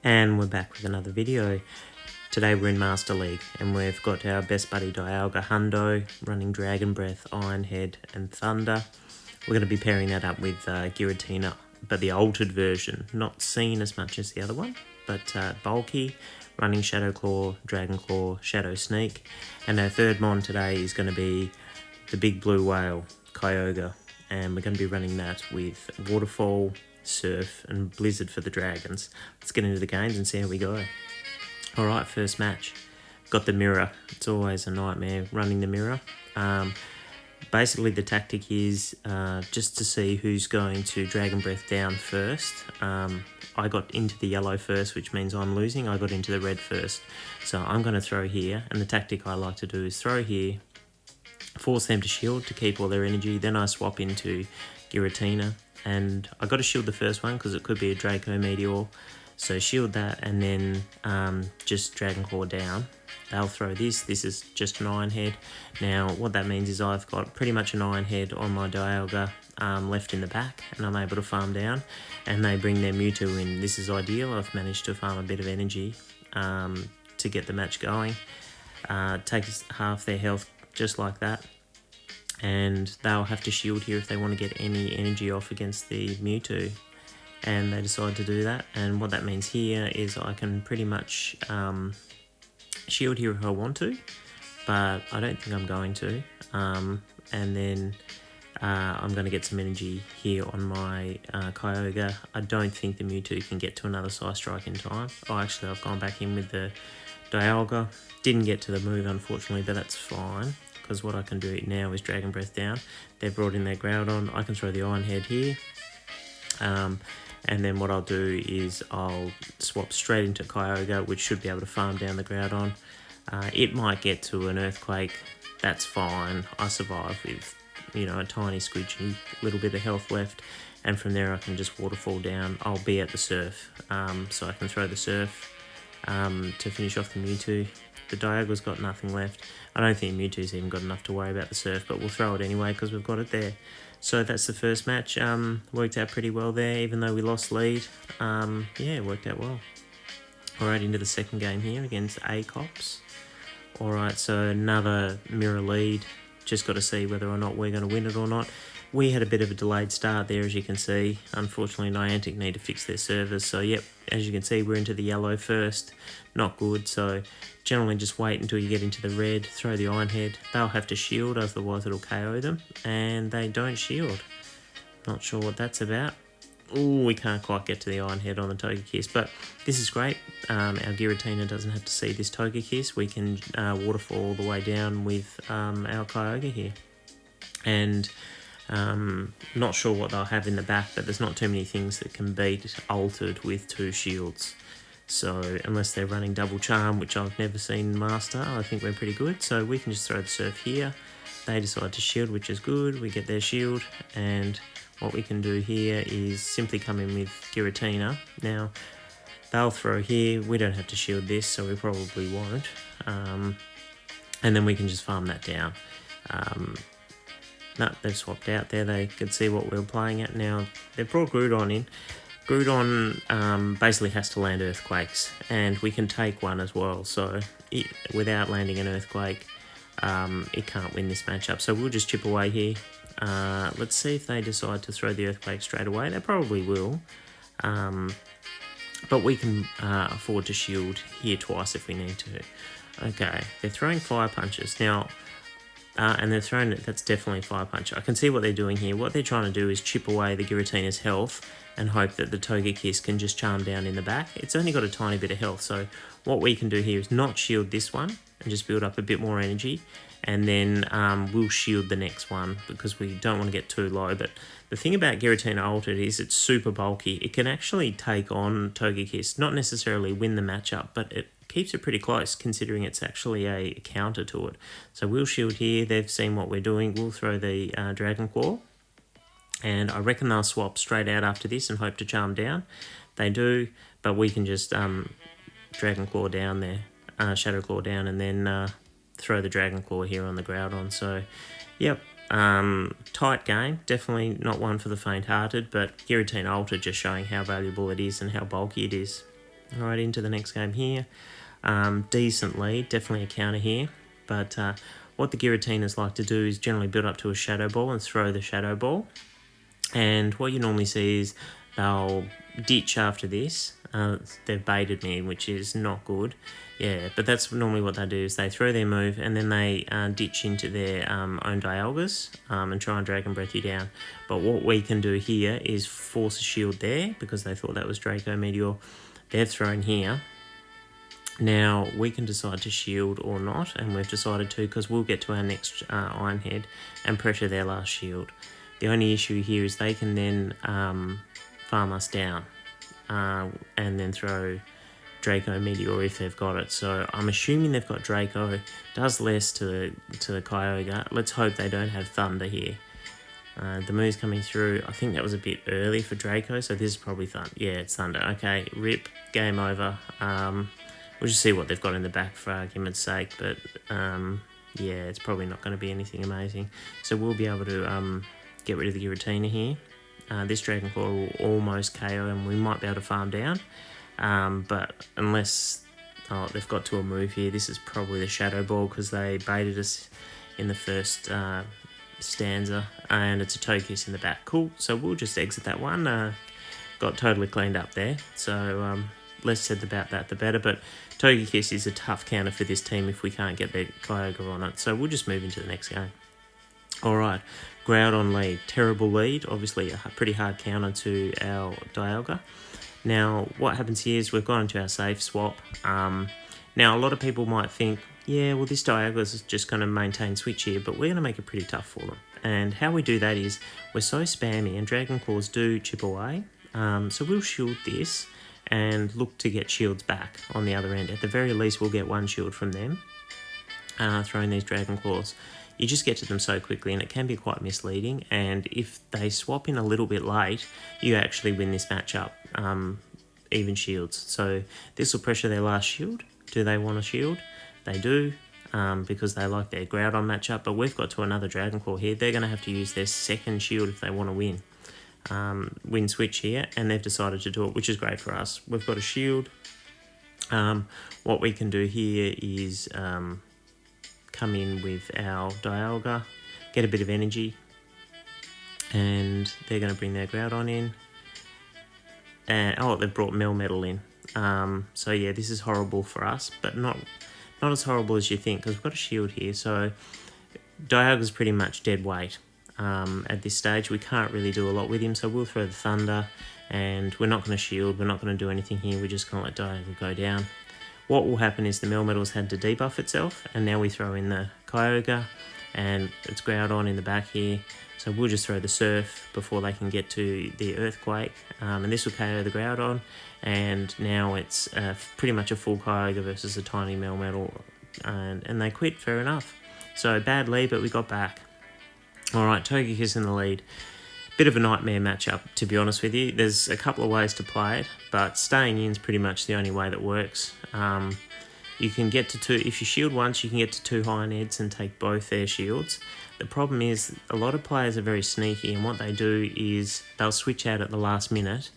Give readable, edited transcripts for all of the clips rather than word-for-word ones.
And we're back with another video. Today we're in Master League and we've got our best buddy Dialga Hundo running Dragon Breath, Iron Head and Thunder. We're going to be pairing that up with Giratina, but the altered version, not seen as much as the other one, but bulky, running Shadow Claw, Dragon Claw, Shadow Sneak. And our third mon today is going to be the big blue whale, Kyogre, and we're going to be running that with Waterfall, Surf and Blizzard for the dragons. Let's get into the games and see how we go. Alright, first match. Got the mirror. It's always a nightmare running the mirror. Basically the tactic is just to see who's going to Dragon Breath down first. I got into the yellow first, which means I'm losing. I got into the red first. So I'm going to throw here, and the tactic I like to do is throw here, force them to shield to keep all their energy, then I swap into Giratina. And I got to shield the first one because it could be a Draco Meteor. So shield that and then just Dragon Claw down. They'll throw this. This is just an Iron Head. Now what that means is I've got pretty much an Iron Head on my Dialga left in the back, and I'm able to farm down. And they bring their Mewtwo in. This is ideal. I've managed to farm a bit of energy to get the match going. Takes half their health just like that. And they'll have to shield here if they want to get any energy off against the Mewtwo, and they decide to do that. And what that means here is I can pretty much shield here if I want to, but I don't think I'm going to. And then I'm going to get some energy here on my Kyogre. I don't think the Mewtwo can get to another Psy Strike in time. Oh, actually I've gone back in with the Dialga. Didn't get to the move unfortunately, but that's fine, because what I can do now is Dragon Breath down. They've brought in their Groudon. I can throw the Iron Head here. And then what I'll do is I'll swap straight into Kyogre, which should be able to farm down the Groudon. It might get to an Earthquake. That's fine. I survive with, a tiny squidgy, little bit of health left. And from there I can just Waterfall down. I'll be at the Surf. So I can throw the Surf to finish off the Mewtwo. The Dialga's got nothing left. I don't think Mewtwo's even got enough to worry about the Surf, but we'll throw it anyway because we've got it there. So that's the first match. Worked out pretty well there, even though we lost lead. Yeah, it worked out well. Alright, into the second game here against A-Cops. Alright, so another mirror lead. Just got to see whether or not we're going to win it or not. We had a bit of a delayed start there, as you can see. Unfortunately, Niantic need to fix their servers. So, yep, as you can see, we're into the yellow first. Not good, so generally just wait until you get into the red. Throw the Iron Head. They'll have to shield, otherwise it'll KO them. And they don't shield. Not sure what that's about. Ooh, we can't quite get to the Iron Head on the Togekiss, but this is great. Our Giratina doesn't have to see this Togekiss. We can Waterfall all the way down with our Kyogre here. And not sure what they'll have in the back, but there's not too many things that can beat altered with two shields. So unless they're running double charm, which I've never seen master, I think we're pretty good. So we can just throw the Surf here. They decide to shield, which is good. We get their shield, and what we can do here is simply come in with Giratina. Now they'll throw here. We don't have to shield this, so we probably won't. And then we can just farm that down. No, they've swapped out there. They could see what we were playing at. Now, they've brought Groudon in. Groudon basically has to land Earthquakes, and we can take one as well. So, without landing an Earthquake, it can't win this matchup. So, we'll just chip away here. Let's see if they decide to throw the Earthquake straight away. They probably will. But we can afford to shield here twice if we need to. Okay, they're throwing Fire Punches. Now, and they're throwing it, that's definitely a Fire Punch. I can see what they're doing here. What they're trying to do is chip away the Giratina's health and hope that the Togekiss can just charm down in the back. It's only got a tiny bit of health, so what we can do here is not shield this one and just build up a bit more energy, and then we'll shield the next one because we don't want to get too low. But the thing about Giratina Altered is it's super bulky. It can actually take on Togekiss, not necessarily win the matchup, but it keeps it pretty close considering it's actually a counter to it. So we'll shield here. They've seen what we're doing. We'll throw the Dragon Claw, and I reckon they'll swap straight out after this and hope to charm down. They do, but we can just Dragon Claw down there, Shadow Claw down, and then throw the Dragon Claw here on the Groudon. So yep, tight game, definitely not one for the faint-hearted, but Giratina Ultra just showing how valuable it is and how bulky it is. Alright, into the next game here. Decent lead, definitely a counter here. But what the Giratinas like to do is generally build up to a Shadow Ball and throw the Shadow Ball. And what you normally see is they'll ditch after this. They've baited me, which is not good. Yeah, but that's normally what they do is they throw their move and then they ditch into their own Dialgas and try and Dragon Breath you down. But what we can do here is force a shield there because they thought that was Draco Meteor. They've thrown here. Now we can decide to shield or not, and we've decided to because we'll get to our next Iron Head and pressure their last shield. The only issue here is they can then farm us down and then throw Draco Meteor if they've got it. So I'm assuming they've got Draco. Does less to the Kyogre. Let's hope they don't have Thunder here. The move's coming through. I think that was a bit early for Draco, so this is probably Thunder. Yeah, it's Thunder. Okay, rip. Game over. We'll just see what they've got in the back for argument's sake, but yeah, it's probably not going to be anything amazing. So we'll be able to get rid of the Giratina here. This Dragon Claw will almost KO and we might be able to farm down. But unless they've got to a move here, this is probably the Shadow Ball because they baited us in the first stanza, and it's a Togekiss in the back. Cool, so we'll just exit that one. Got totally cleaned up there, so less said about that the better, but Togekiss is a tough counter for this team if we can't get their Kyogre on it, so we'll just move into the next game. Alright, Groudon lead. Terrible lead, obviously a pretty hard counter to our Dialga. Now, what happens here is we've gone into our safe swap. Now, a lot of people might think, yeah, well, this Dialga is just going to maintain switch here, but we're going to make it pretty tough for them. And how we do that is we're so spammy, and Dragon Claws do chip away. So we'll shield this and look to get shields back on the other end. At the very least, we'll get one shield from them, throwing these Dragon Claws. You just get to them so quickly, and it can be quite misleading. And if they swap in a little bit late, you actually win this matchup, even shields. So this will pressure their last shield. Do they want a shield? They do, because they like their Groudon matchup. But we've got to another Dragon Claw here. They're going to have to use their second shield if they want to win. Win switch here, and they've decided to do it, which is great for us. We've got a shield. What we can do here is come in with our Dialga, get a bit of energy, and they're going to bring their Groudon in. And they've brought Melmetal in. So yeah, this is horrible for us, but not as horrible as you think, because we've got a shield here. So Dialga's pretty much dead weight. At this stage, we can't really do a lot with him, so we'll throw the Thunder, and we're not going to shield, we're not going to do anything here, we're just going to let Dialga go down. What will happen is the Melmetal's had to debuff itself, and now we throw in the Kyogre, and it's Groudon in the back here, so we'll just throw the Surf before they can get to the Earthquake, and this will KO the Groudon, and now it's pretty much a full Kyogre versus a tiny Melmetal, and they quit, fair enough. So bad lead, but we got back. Alright, Togekiss in the lead. Bit of a nightmare matchup, to be honest with you. There's a couple of ways to play it, but staying in is pretty much the only way that works. You can get to 2, if you shield once, you can get to 2 Iron Heads and take both their shields. The problem is, a lot of players are very sneaky, and what they do is they'll switch out at the last minute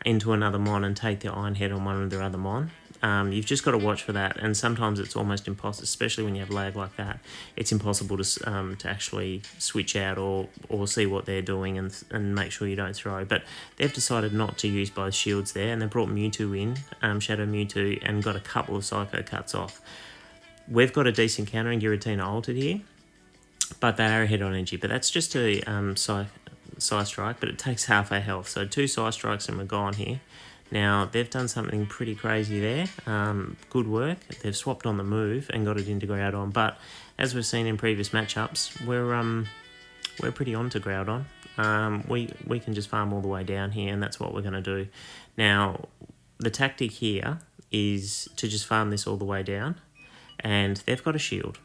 into another Mon and take their Iron Head on one of their other Mon. You've just got to watch for that, and sometimes it's almost impossible, especially when you have lag like that. It's impossible to actually switch out or see what they're doing and make sure you don't throw. But they've decided not to use both shields there, and they brought Mewtwo in, Shadow Mewtwo, and got a couple of Psycho Cuts off. We've got a decent counter in Giratina altered here, but they are ahead on energy. But that's just a Psy Strike, but it takes half our health. So 2 Psy Strikes and we're gone here. Now, they've done something pretty crazy there. Good work. They've swapped on the move and got it into Groudon. But as we've seen in previous matchups, we're pretty on to Groudon. We can just farm all the way down here, and that's what we're going to do. Now, the tactic here is to just farm this all the way down, and they've got a shield.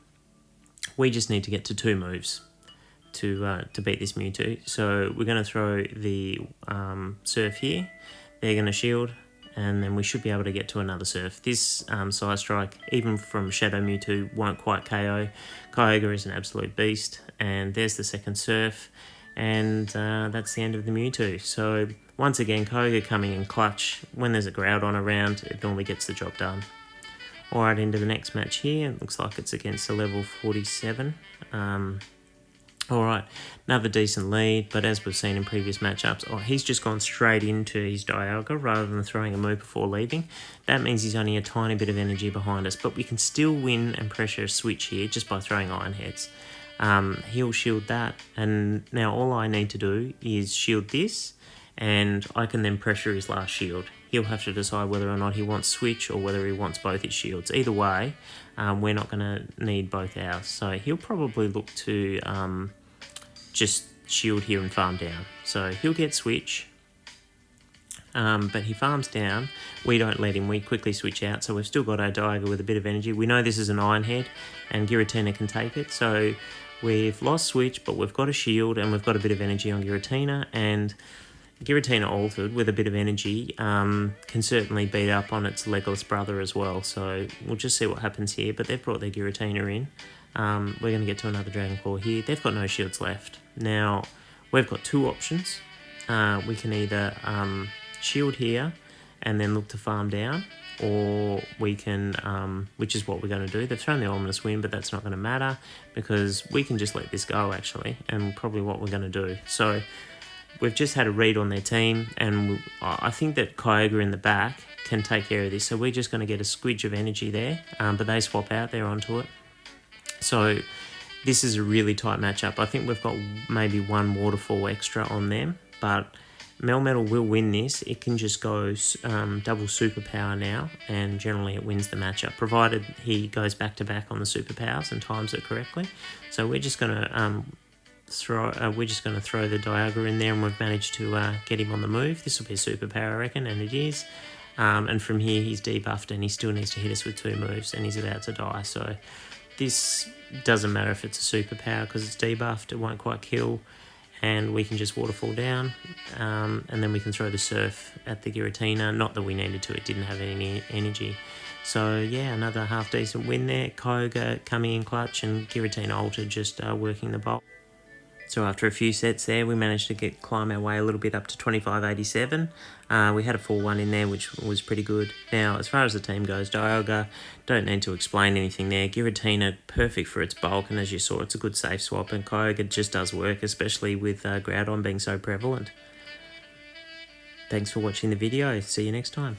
We just need to get to 2 moves to beat this Mewtwo. So we're going to throw the Surf here. They're going to shield, and then we should be able to get to another Surf. This Psy Strike, even from Shadow Mewtwo, won't quite KO. Kyogre is an absolute beast, and there's the second Surf. and that's the end of the Mewtwo. So once again, Kyogre coming in clutch. When there's a Groudon around, it normally gets the job done. Alright, into the next match here. It looks like it's against a level 47. Alright, another decent lead, but as we've seen in previous matchups, he's just gone straight into his Dialga rather than throwing a move before leaving. That means he's only a tiny bit of energy behind us, but we can still win and pressure a switch here just by throwing Iron Heads. He'll shield that, and now all I need to do is shield this, and I can then pressure his last shield. He'll have to decide whether or not he wants switch or whether he wants both his shields. Either way, we're not going to need both ours. So he'll probably look to just shield here and farm down. So he'll get switch, but he farms down. We don't let him. We quickly switch out. So we've still got our Dialga with a bit of energy. We know this is an Iron Head, and Giratina can take it. So we've lost switch, but we've got a shield, and we've got a bit of energy on Giratina, and Giratina altered with a bit of energy can certainly beat up on its legless brother as well. So we'll just see what happens here. But they've brought their Giratina in. We're going to get to another Dragon Claw here. They've got no shields left. Now, we've got two options. We can either shield here and then look to farm down, or we can, which is what we're going to do. They've thrown the Ominous Wind, but that's not going to matter because we can just let this go, actually, and probably what we're going to do. So we've just had a read on their team, and I think that Kyogre in the back can take care of this. So we're just going to get a squidge of energy there, but they swap out. They're onto it. So this is a really tight matchup. I think we've got maybe one waterfall extra on them, but Melmetal will win this. It can just go double superpower now, and generally it wins the matchup, provided he goes back to back on the superpowers and times it correctly. So we're just going to throw the Dialga in there, and we've managed to get him on the move. This will be a superpower, I reckon, and it is. And from here he's debuffed, and he still needs to hit us with 2 moves, and he's about to die. So this doesn't matter if it's a superpower because it's debuffed. It won't quite kill, and we can just waterfall down, and then we can throw the Surf at the Giratina. Not that we needed to, it didn't have any energy. So yeah, another half decent win there. Kyogre coming in clutch, and Giratina altered just working the bolt. So after a few sets there, we managed to climb our way a little bit up to 2587. We had a 4-1 in there, which was pretty good. Now, as far as the team goes, Dialga, don't need to explain anything there. Giratina, perfect for its bulk, and as you saw, it's a good safe swap, and Kyogre just does work, especially with Groudon being so prevalent. Thanks for watching the video. See you next time.